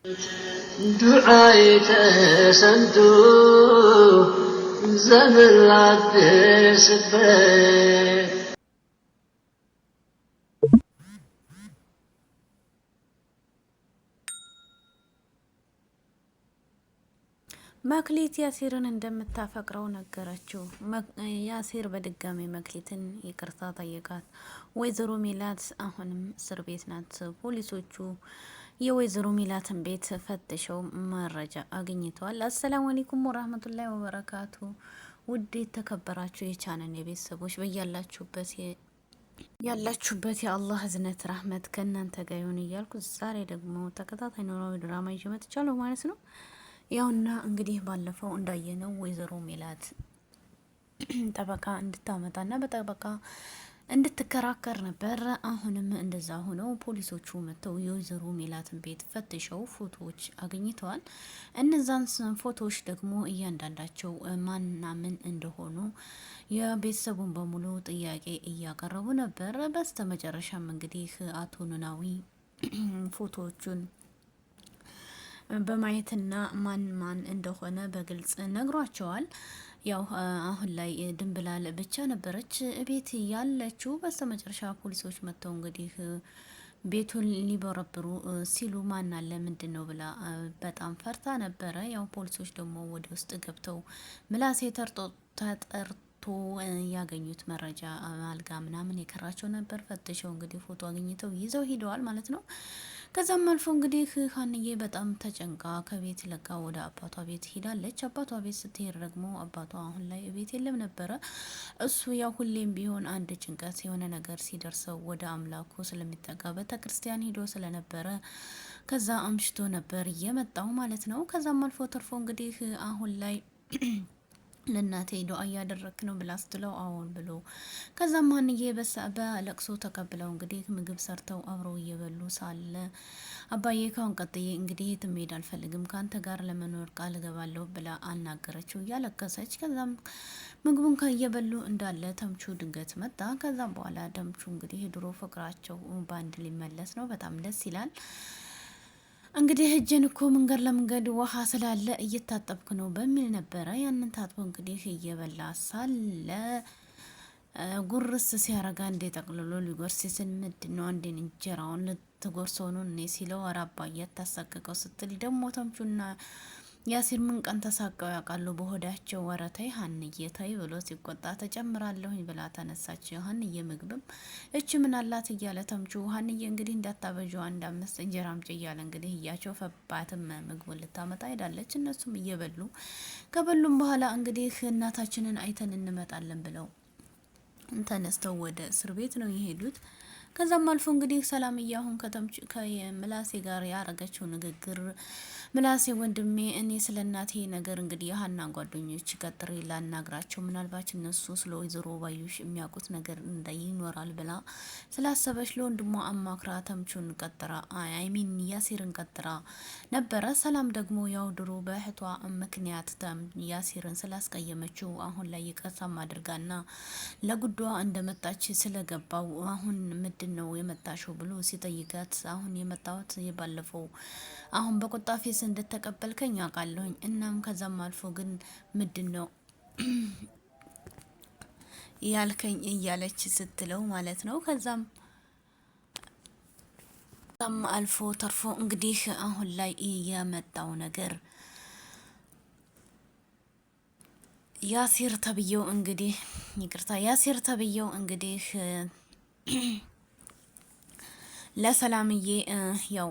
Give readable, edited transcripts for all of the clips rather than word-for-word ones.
دعاي تسنتو زمن العدس بيت መክሊት ያሲርን እንደምታፈቅረው ነገረችው። ያሲር በድጋሚ መክሊትን ይቅርታ ጠየቃት። ወይዘሮ ሚላት አሁንም እስር ቤት ናት። ፖሊሶቹ የወይዘሮ ሚላትን ቤት ፈትሸው መረጃ አግኝተዋል። አሰላሙ አለይኩም ወራህመቱላሂ ወበረካቱ። ውድ የተከበራችሁ የቻነን የቤተሰቦች ያላችሁበት የአላህ እዝነት ራህመት ከእናንተ ጋር ይሁን እያልኩ ዛሬ ደግሞ ተከታታይ ኖላዊ ድራማ ይዤ መጥቻለሁ ማለት ነው። ያውና እንግዲህ ባለፈው እንዳየነው ወይዘሮ ሜላት ጠበቃ እንድታመጣና በጠበቃ እንድትከራከር ነበር። አሁንም እንደዛ ሆነው ፖሊሶቹ መጥተው የወይዘሮ ሜላትን ቤት ፈትሸው ፎቶዎች አግኝተዋል። እነዛን ፎቶዎች ደግሞ እያንዳንዳቸው ማንና ምን እንደሆኑ የቤተሰቡን በሙሉ ጥያቄ እያቀረቡ ነበር። በስተመጨረሻም እንግዲህ አቶ ኖላዊ ፎቶዎቹን በማየትና ማን ማን እንደሆነ በግልጽ ነግሯቸዋል። ያው አሁን ላይ ድንብላል ብቻ ነበረች ቤት ያለችው። በስተመጨረሻ ፖሊሶች መጥተው እንግዲህ ቤቱን ሊበረብሩ ሲሉ ማን አለ ምንድን ነው ብላ በጣም ፈርታ ነበረ። ያው ፖሊሶች ደግሞ ወደ ውስጥ ገብተው ምላሴ ተጠርቶ ያገኙት መረጃ አልጋ ምናምን የከራቸው ነበር። ፈትሸው እንግዲህ ፎቶ አግኝተው ይዘው ሂደዋል ማለት ነው። ከዛም አልፎ እንግዲህ ሀንዬ በጣም ተጨንቃ ከቤት ለቃ ወደ አባቷ ቤት ሄዳለች። አባቷ ቤት ስትሄድ ደግሞ አባቷ አሁን ላይ ቤት የለም ነበረ። እሱ ያው ሁሌም ቢሆን አንድ ጭንቀት የሆነ ነገር ሲደርሰው ወደ አምላኩ ስለሚጠጋ ቤተ ክርስቲያን ሄዶ ስለነበረ ከዛ አምሽቶ ነበር የመጣው ማለት ነው። ከዛም አልፎ ተርፎ እንግዲህ አሁን ላይ ለእናቴ ዱአ እያደረክ ነው ብላ ስትለው አዎን ብሎ ከዛም ማንዬ በለቅሶ ተቀብለው እንግዲህ ምግብ ሰርተው አብረው እየበሉ ሳለ አባዬ ካሁን ቀጥዬ እንግዲህ የትም መሄድ አልፈልግም ከአንተ ጋር ለመኖር ቃል እገባለሁ ብላ አናገረችው እያለቀሰች። ከዛም ምግቡን እየበሉ እንዳለ ተምቹ ድንገት መጣ። ከዛም በኋላ ተምቹ እንግዲህ የድሮ ፍቅራቸው በአንድ ሊመለስ ነው። በጣም ደስ ይላል። እንግዲህ እጅን እኮ መንገድ ለመንገድ ውሃ ስላለ እየታጠብክ ነው በሚል ነበረ። ያንን ታጥቦ እንግዲህ እየበላ ሳለ ጉርስ ሲያረጋ እንዴ ጠቅልሎ ሊጎርስ ሲል ምንድን ነው አንዴን እንጀራውን ልትጎርሰው ነው እኔ ሲለው ኧረ አባዬ አታሳቅቀው ስትል ደግሞ ተምቹና ያሲር ምን ቀን ተሳቀው ያውቃሉ በሆዳቸው። ወረተይ ሀንዬ ተይ ብሎ ሲቆጣ ተጨምራለሁኝ ብላ ተነሳች። ሀንዬ ምግብም እች ምን አላት እያለ ተምቹ ሀንዬ እንግዲህ እንዳታበዥው አንድ 5 እንጀራ አምጪ እያለ እንግዲህ እያሾፈባትም ምግቡን ልታመጣ ሄዳለች። እነሱም እየበሉ ከበሉም በኋላ እንግዲህ እናታችንን አይተን እንመጣለን ብለው ተነስተው ወደ እስር ቤት ነው የሄዱት። ከዛም አልፎ እንግዲህ ሰላምዬ አሁን ከምላሴ ጋር ያረገችው ንግግር ምላሴ ወንድሜ እኔ ስለ እናቴ ነገር እንግዲህ የሀና ጓደኞች ቀጥሬ ላናግራቸው ምናልባት እነሱ ስለ ወይዘሮ ባዩሽ የሚያውቁት ነገር ይኖራል ብላ ስላሰበች ለወንድሟ አማክራ ተምቹን ቀጥራ አይሚን ያሲርን ቀጥራ ነበረ። ሰላም ደግሞ ያው ድሮ በእህቷ ምክንያት ያሲርን ስላስቀየመችው አሁን ላይ ይቅርታም አድርጋና ለጉዷ እንደመጣች ስለገባው አሁን ምንድን ነው የመጣሽው ብሎ ሲጠይቃት አሁን የመጣሁት የባለፈው አሁን በቁጣ ፌስ እንደተቀበልከኝ አውቃለሁኝ። እናም ከዛም አልፎ ግን ምንድን ነው ያልከኝ እያለች ስትለው ማለት ነው። ከዛም አልፎ ተርፎ እንግዲህ አሁን ላይ የመጣው ነገር ያሲር ተብየው እንግዲህ ይቅርታ ያሲር ተብየው እንግዲህ ለሰላምዬ ያው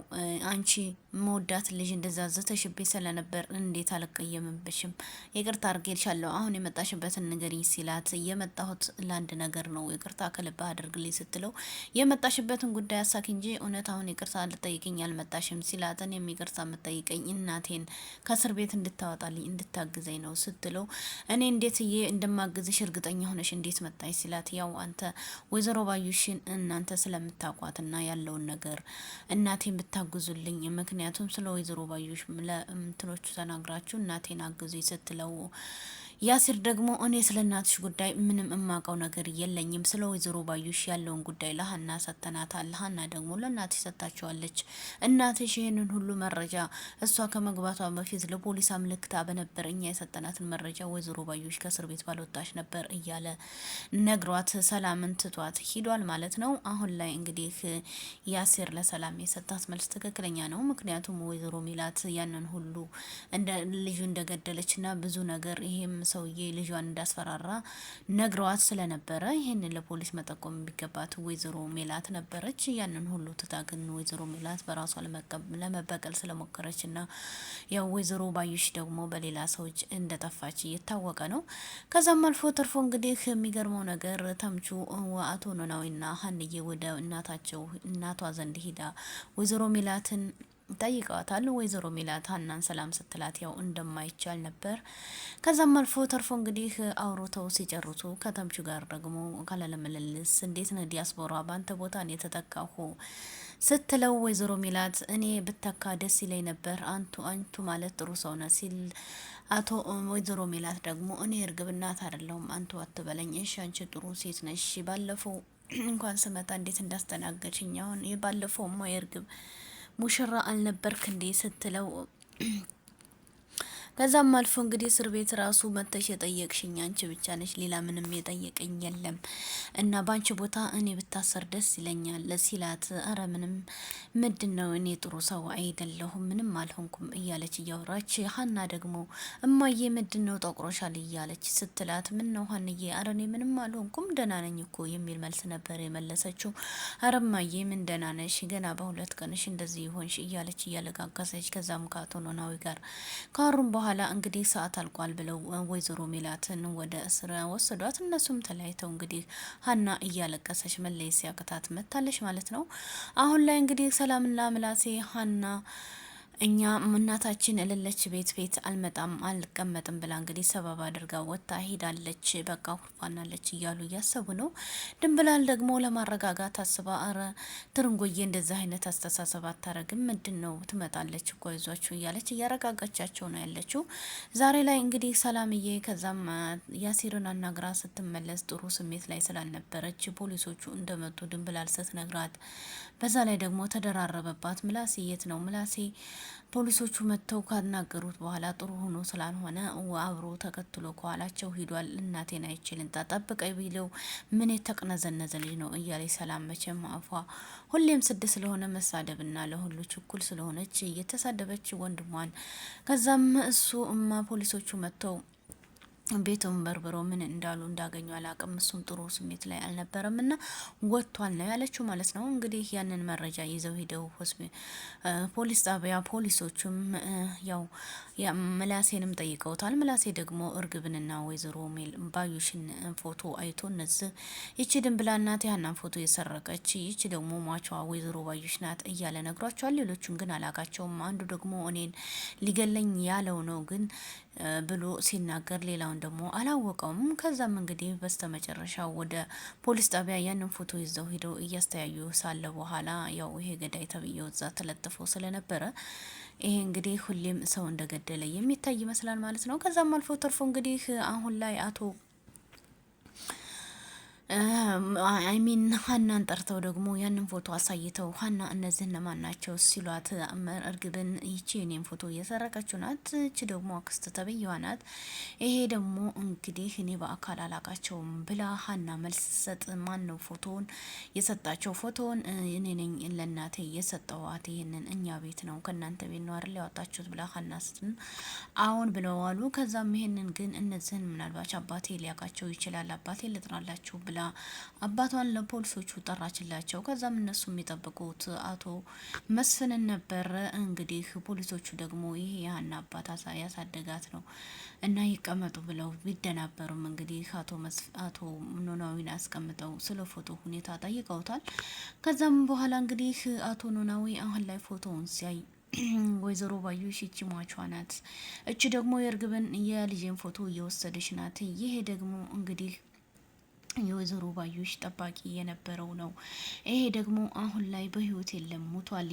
አንቺ መወዳት ልጅ እንደዛ ዝተሽብኝ ስለነበር እንዴት አልቀየምብሽም? ይቅርታ አድርጌልሻለሁ። አሁን የመጣሽበትን ንገሪኝ ሲላት የመጣሁት ለአንድ ነገር ነው፣ ይቅርታ ከልብ አድርግልኝ ስትለው የመጣሽበትን ጉዳይ አሳክ እንጂ እውነት አሁን ይቅርታ ልጠይቅኝ አልመጣሽም ሲላት እኔም ይቅርታ የምጠይቀኝ እናቴን ከእስር ቤት እንድታወጣልኝ እንድታግዘኝ ነው ስትለው እኔ እንዴት እንደማግዝሽ እርግጠኛ ሆነሽ እንዴት መጣሽ ሲላት ያው አንተ ወይዘሮ ባዩሽን እናንተ ስለምታውቋትና ያለውን ነገር እናቴን ብታግዙልኝ ምክንያቱም ስለ ወይዘሮ ባዩሽ ለእንትኖቹ ተናግራችሁ እናቴን አግዙ ስትለው ያሲር ደግሞ እኔ ስለ እናትሽ ጉዳይ ምንም እማቀው ነገር የለኝም፣ ስለ ወይዘሮ ባዩሽ ያለውን ጉዳይ ለሀና ሰጥተናታል። ሀና ደግሞ ለእናትሽ ሰጥታቸዋለች። እናትሽ ይህንን ሁሉ መረጃ እሷ ከመግባቷ በፊት ለፖሊስ አምልክታ በነበር እኛ የሰጠናትን መረጃ ወይዘሮ ባዩሽ ከእስር ቤት ባልወጣች ነበር እያለ ነግሯት ሰላምን ትቷት ሂዷል ማለት ነው። አሁን ላይ እንግዲህ ያሲር ለሰላም የሰጣት መልስ ትክክለኛ ነው። ምክንያቱም ወይዘሮ ሚላት ያንን ሁሉ እንደ ልጁ እንደገደለችና ብዙ ነገር ይሄም ሰውዬ ልጇን እንዳስፈራራ ነግረዋት ስለነበረ ይህንን ለፖሊስ መጠቆም ቢገባት ወይዘሮ ሜላት ነበረች። ያንን ሁሉ ትታ ግን ወይዘሮ ሜላት በራሷ ለመበቀል ስለሞከረችና ያው ወይዘሮ ባዩሽ ደግሞ በሌላ ሰዎች እንደጠፋች እየታወቀ ነው። ከዛም አልፎ ተርፎ እንግዲህ የሚገርመው ነገር ተምቹ አቶ ኖላዊና ሀንዬ ወደ እናቷ ዘንድ ሂዳ ወይዘሮ ሜላትን ጠይቀዋታል። ወይዘሮ ሜላት ሀናን ሰላም ስትላት ያው እንደማይቻል ነበር። ከዛም አልፎ ተርፎ እንግዲህ አውሮተው ሲጨርሱ ከተምቹ ጋር ደግሞ ካላለመለልስ እንዴት ነው ዲያስፖራ ባንተ ቦታ ነው የተተካሁ ስትለው ወይዘሮ ሜላት እኔ ብተካ ደስ ይለኝ ነበር፣ አንቱ ማለት ጥሩ ሰው ነው ሲል አቶ ወይዘሮ ሜላት ደግሞ እኔ እርግብ እናት አይደለሁም አንቱ አትበለኝ፣ እሺ አንቺ ጥሩ ሴት ነሽ፣ ባለፈው እንኳን ስመጣ እንዴት እንዳስተናገድሽኝ፣ አሁን የባለፈውማ የእርግብ ሙሽራ አልነበርክ እንዴ ስትለው ከዛም አልፎ እንግዲህ እስር ቤት ራሱ መተሽ የጠየቅሽኝ አንቺ ብቻ ነሽ፣ ሌላ ምንም የጠየቀኝ የለም እና ባንቺ ቦታ እኔ ብታሰር ደስ ይለኛል ሲላት፣ አረ ምንድን ነው እኔ ጥሩ ሰው አይደለሁም ምንም አልሆንኩም እያለች እያወራች ሀና ደግሞ እማዬ ምንድን ነው ጠቁሮሻል እያለች ስትላት፣ ምን ነው ሀንዬ፣ አረ እኔ ምንም አልሆንኩም ደህና ነኝ እኮ የሚል መልስ ነበር የመለሰችው። አረ እማዬ ምን ደህና ነሽ ገና በሁለት ቀንሽ እንደዚህ ይሆንሽ እያለች እያለጋገሰች ከዛም ከአቶ ኖላዊ ጋር ካሩን በኋላ እንግዲህ ሰዓት አልቋል ብለው ወይዘሮ ሜላትን ወደ እስር ወሰዷት። እነሱም ተለያይተው እንግዲህ ሀና እያለቀሰች መለየት ሲያቅታት መታለች ማለት ነው። አሁን ላይ እንግዲህ ሰላምና ምላሴ ሀና እኛ እናታችን እልለች ቤት አልመጣም አልቀመጥም ብላ እንግዲህ ሰበብ አድርጋ ወጣ ሄዳለች። በቃ ሁርፋናለች እያሉ እያሰቡ ነው። ድንብላል ደግሞ ለማረጋጋት አስባ አረ ትርንጎዬ እንደዚህ አይነት አስተሳሰብ አታረግም፣ ምንድን ነው ትመጣለች እኮ ይዟችሁ እያለች እያረጋጋቻቸው ነው ያለችው። ዛሬ ላይ እንግዲህ ሰላምዬ ከዛም ያሲርን አናግራ ስትመለስ ጥሩ ስሜት ላይ ስላልነበረች ፖሊሶቹ እንደመጡ ድንብላል ስትነግራት፣ በዛ ላይ ደግሞ ተደራረበባት። ምላሴ የት ነው ምላሴ ፖሊሶቹ መጥተው ካናገሩት በኋላ ጥሩ ሆኖ ስላልሆነ አብሮ ተከትሎ ከኋላቸው ሂዷል። እናቴን አይችልን ጠብቀኝ ቢለው ምን የተቅነዘነዘ ልጅ ነው እያለች ሰላም መቼም አፏ ሁሌም ስድ ስለሆነ መሳደብና ለሁሉ ችኩል ስለሆነች እየተሳደበች ወንድሟን ከዛም እሱ ፖሊሶቹ መጥተው ቤቱን በርብሮ ምን እንዳሉ እንዳገኙ አላቅም። እሱም ጥሩ ስሜት ላይ አልነበረም እና ወጥቷል ነው ያለችው ማለት ነው። እንግዲህ ያንን መረጃ ይዘው ሂደው ፖሊስ ጣቢያ ፖሊሶቹም ያው ምላሴንም ጠይቀውታል። ምላሴ ደግሞ እርግብንና ወይዘሮ ባዩሽን ፎቶ አይቶ እነዚህ ይቺ ድንብላ እናት ያናን ፎቶ የሰረቀች ይቺ ደግሞ ሟቿ ወይዘሮ ባዩሽ ናት እያለ ነግሯቸዋል። ሌሎቹን ግን አላቃቸውም። አንዱ ደግሞ እኔን ሊገለኝ ያለው ነው ግን ብሎ ሲናገር ሌላውን ደግሞ አላወቀውም። ከዛም እንግዲህ በስተመጨረሻ ወደ ፖሊስ ጣቢያ ያንን ፎቶ ይዘው ሂደው እያስተያዩ ሳለ በኋላ ያው ይሄ ገዳይ ተብዬው እዛ ተለጥፎ ስለነበረ ይሄ እንግዲህ ሁሌም ሰው እንደገደለ የሚታይ ይመስላል ማለት ነው። ከዛም አልፎ ተርፎ እንግዲህ አሁን ላይ አቶ አይሚን ሀናን ጠርተው ደግሞ ያንን ፎቶ አሳይተው ሀና እነዚህ እነማን ናቸው ሲሏት፣ እርግብን ይቺ የኔን ፎቶ እየሰረቀችው ናት፣ ይቺ ደግሞ አክስት ተብዬዋ ናት፣ ይሄ ደግሞ እንግዲህ እኔ በአካል አላቃቸውም ብላ ሀና መልስ ሰጥ። ማን ነው ፎቶውን የሰጣቸው? ፎቶውን እኔ ነኝ ለእናቴ የሰጠዋት፣ ይህንን እኛ ቤት ነው ከእናንተ ቤት ነው አይደል ያወጣችሁት ብላ ሀና ስትን አሁን ብለዋሉ። ከዛም ይሄንን ግን እነዚህን ምናልባች አባቴ ሊያውቃቸው ይችላል፣ አባቴ ልጥራላችሁ ብላ አባቷን ለፖሊሶቹ ጠራችላቸው። ከዛም እነሱ የሚጠብቁት አቶ መስፍንን ነበር። እንግዲህ ፖሊሶቹ ደግሞ ይሄ የሀና አባት ያሳደጋት ነው እና ይቀመጡ ብለው ቢደናበሩም እንግዲህ አቶ ኖላዊን አስቀምጠው ስለ ፎቶ ሁኔታ ጠይቀውታል። ከዛም በኋላ እንግዲህ አቶ ኖላዊ አሁን ላይ ፎቶውን ሲያይ ወይዘሮ ባዩሽ እቺ ሟቿ ናት፣ እቺ ደግሞ የእርግብን የልጄን ፎቶ እየወሰደች ናት፣ ይሄ ደግሞ እንግዲህ የወይዘሮ ባዩሽ ጠባቂ የነበረው ነው። ይሄ ደግሞ አሁን ላይ በህይወት የለም ሞቷል፣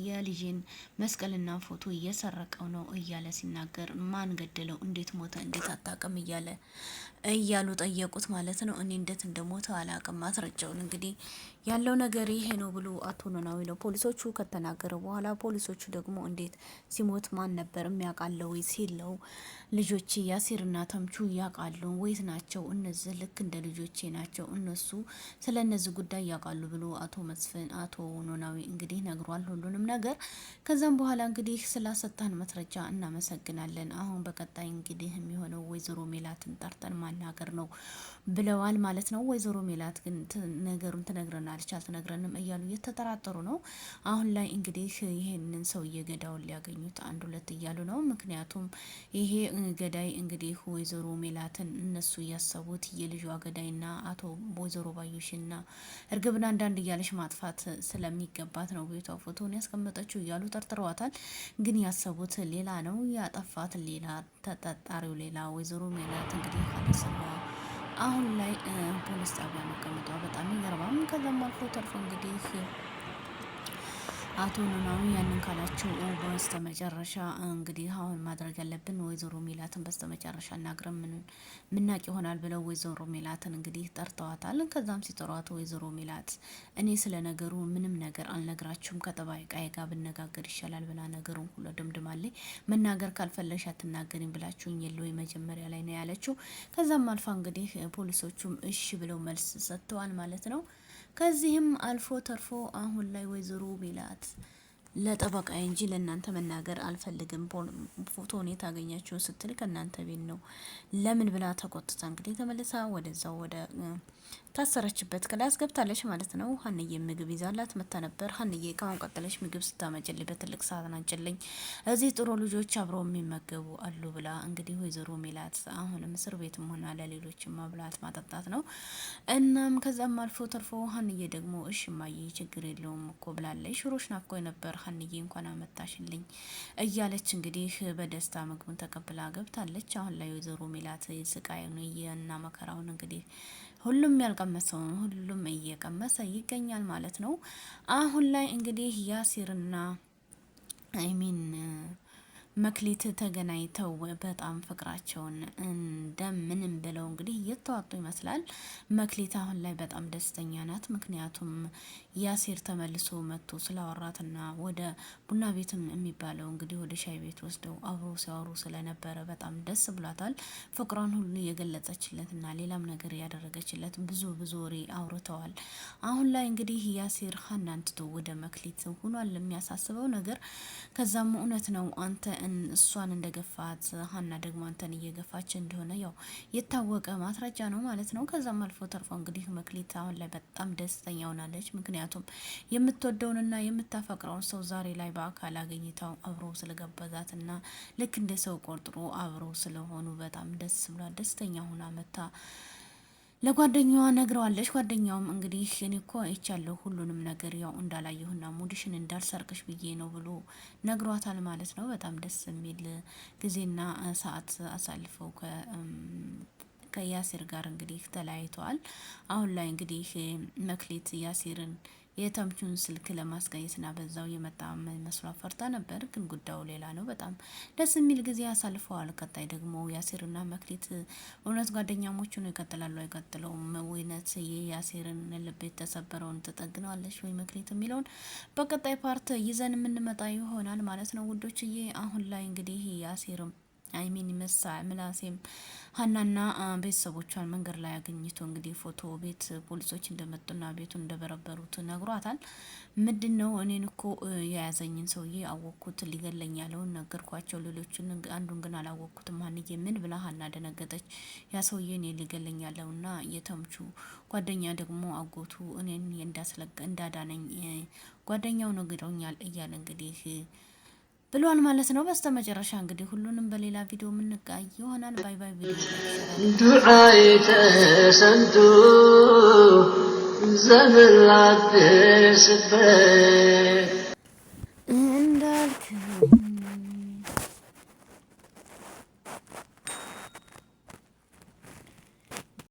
የልጄን መስቀልና ፎቶ እየሰረቀው ነው እያለ ሲናገር ማን ገደለው፣ እንዴት ሞተ፣ እንዴት አታውቅም እያሉ ጠየቁት ማለት ነው። እኔ እንዴት እንደሞተ አላውቅም፣ ማስረጃውን እንግዲህ ያለው ነገር ይሄ ነው ብሎ አቶ ኖላዊ ለፖሊሶቹ ከተናገረ በኋላ ፖሊሶቹ ደግሞ እንዴት ሲሞት ማን ነበር የሚያውቃለው ወይ ሲለው ልጆች ያሲርና ተምቹ ያውቃሉ ወይስ ናቸው እነዚህ ልክ እንደ ልጆቼ ናቸው እነሱ ስለ እነዚህ ጉዳይ ያውቃሉ ብሎ አቶ መስፍን አቶ ኖላዊ እንግዲህ ነግሯል ሁሉንም ነገር። ከዛም በኋላ እንግዲህ ስላሰጣን ማስረጃ እናመሰግናለን። አሁን በቀጣይ እንግዲህ የሚሆነው ወይዘሮ ሜላትን ጠርተን ማናገር ነው ብለዋል ማለት ነው። ወይዘሮ ሜላት ግን ነገሩን ትነግረናለች አልትነግረንም እያሉ እየተጠራጠሩ ነው። አሁን ላይ እንግዲህ ይሄንን ሰውዬ ገዳውን ሊያገኙት አንድ ሁለት እያሉ ነው። ምክንያቱም ይሄ ገዳይ እንግዲህ ወይዘሮ ሜላትን እነሱ እያሰቡት የልጇ ገዳይና አቶ ወይዘሮ ባዩሽና እርግብና አንዳንድ እያለች ማጥፋት ስለሚገባት ነው ቤቷ ፎቶን ያስቀመጠችው እያሉ ጠርጥረዋታል። ግን ያሰቡት ሌላ ነው፣ ያጠፋት ሌላ፣ ተጠርጣሪው ሌላ። ወይዘሮ ሜላት እንግዲህ ካለሰባ አሁን ላይ ፖሊስ ጣቢያ መቀመጧ በጣም ይገርማል። ከዛም አልፎ ተርፎ እንግዲህ አቶ ኖላዊ ያንን ካላቸው በስተመጨረሻ እንግዲህ አሁን ማድረግ ያለብን ወይዘሮ ሜላትን በስተመጨረሻ እናግረን ምናቅ ይሆናል ብለው ወይዘሮ ሜላትን እንግዲህ ጠርተዋታል። ከዛም ሲጠሯት ወይዘሮ ሜላት እኔ ስለ ነገሩ ምንም ነገር አልነግራችሁም ከጠባቂዬ ጋር ብነጋገር ይሻላል ብላ ነገሩን ሁሉ ደምድማለች። መናገር ካልፈለሽ አትናገሪም ብላችሁኝ የለው መጀመሪያ ላይ ነው ያለችው። ከዛም አልፋ እንግዲህ ፖሊሶቹም እሺ ብለው መልስ ሰጥተዋል ማለት ነው። ከዚህም አልፎ ተርፎ አሁን ላይ ወይዘሮ ሜላት ለጠበቃ እንጂ ለእናንተ መናገር አልፈልግም፣ ፎቶን የታገኛችሁ ስትል ከእናንተ ቤት ነው ለምን ብላ ተቆጥታ እንግዲህ ተመልሳ ወደዛው ወደ ታሰረችበት ክላስ ገብታለች ማለት ነው። ሀንዬ ምግብ ይዛላት መታ ነበር። ሀንዬ ካሁን ቀጥለሽ ምግብ ስታመጭልኝ በትልቅ ሳህን አንጭልኝ፣ እዚህ ጥሩ ልጆች አብረው የሚመገቡ አሉ ብላ እንግዲህ ወይዘሮ ሜላት አሁንም እስር ቤትም ሆና ለሌሎችም ማብላት ማጠጣት ነው። እናም ከዛም አልፎ ተርፎ ሀንዬ ደግሞ እሺ እማዬ ችግር የለውም እኮ ብላለች። ሽሮሽ ናፍቆኝ ነበር ሀንዬ እንኳን አመጣሽልኝ እያለች እንግዲህ በደስታ ምግቡን ተቀብላ ገብታለች። አሁን ላይ ወይዘሮ ሜላት ስቃዩን እና መከራውን እንግዲህ ሁሉም ያልቀመሰው ሁሉም እየቀመሰ ይገኛል ማለት ነው። አሁን ላይ እንግዲህ ያሲርና አይሚን መክሊት ተገናኝተው በጣም ፍቅራቸውን እንደምንም ብለው እንግዲህ እየተዋጡ ይመስላል። መክሊት አሁን ላይ በጣም ደስተኛ ናት። ምክንያቱም ያሲር ተመልሶ መጥቶ ስላወራትና ወደ ቡና ቤትም የሚባለው እንግዲህ ወደ ሻይ ቤት ወስደው አብሮ ሲያወሩ ስለነበረ በጣም ደስ ብሏታል። ፍቅሯን ሁሉ የገለጸችለትና ሌላም ነገር ያደረገችለት ብዙ ወሬ አውርተዋል። አሁን ላይ እንግዲህ ያሲር ሀናን ትቶ ወደ መክሊት ሆኗል የሚያሳስበው ነገር። ከዛም እውነት ነው አንተ እሷን እንደገፋት ሀና ደግሞ አንተን እየገፋች እንደሆነ ያው የታወቀ ማስረጃ ነው ማለት ነው። ከዛም አልፎ ተርፎ እንግዲህ መክሊት አሁን ላይ በጣም ደስተኛ ሆናለች። ምክንያቱም የምትወደውንና የምታፈቅረውን ሰው ዛሬ ላይ በአካል አገኝታው አብሮ ስለገበዛት እና ልክ እንደ ሰው ቆርጥሮ አብሮ ስለሆኑ በጣም ደስ ብሏ ደስተኛ ሆና መታ ለጓደኛዋ ነግረዋለች። ጓደኛውም እንግዲህ እኔ እኮ አይቻለሁ ሁሉንም ነገር ያው እንዳላየሁና ሙድሽን እንዳልሰርቅሽ ብዬ ነው ብሎ ነግሯታል ማለት ነው። በጣም ደስ የሚል ጊዜና ሰዓት አሳልፈው ከያሲር ጋር እንግዲህ ተለያይተዋል። አሁን ላይ እንግዲህ መክሊት ያሲርን የተምቹን ስልክ ለማስቀየስና በዛው የመጣ መስሏ ፈርታ ነበር። ግን ጉዳዩ ሌላ ነው። በጣም ደስ የሚል ጊዜ አሳልፈዋል። ቀጣይ ደግሞ ያሲርና መክሊት እውነት ጓደኛሞቹ ነው ይቀጥላሉ አይቀጥለውም? ወይነት የያሲርን ልብ የተሰበረውን ትጠግነዋለች ወይ መክሊት የሚለውን በቀጣይ ፓርት ይዘን የምንመጣ ይሆናል ማለት ነው ውዶችዬ። አሁን ላይ እንግዲህ ያሲርም አይሚን ይመሳ ምላሴም ሀናና ቤተሰቦቿን መንገድ ላይ አገኝቶ እንግዲህ ፎቶ ቤት ፖሊሶች እንደመጡና ቤቱን እንደበረበሩት ነግሯታል። ምንድን ነው እኔን እኮ የያዘኝን ሰውዬ አወቅኩት፣ ሊገለኝ ያለውን ነገርኳቸው፣ ሌሎችን አንዱን ግን አላወቅኩትም። ሀንዬ ምን ብላ ሀና ደነገጠች። ያ ሰውዬ እኔን ሊገለኝ ያለውና የተምቹ ጓደኛ ደግሞ አጎቱ እኔን እንዳዳነኝ ጓደኛው ነግሮኛል እያለ እንግዲህ ብሏል ማለት ነው። በስተመጨረሻ እንግዲህ ሁሉንም በሌላ ቪዲዮ የምንቃይ ይሆናል። ባይ ባይ። ቪዲዮ ዱዓይ ተሰምቶ ዘመን ላትደርስበት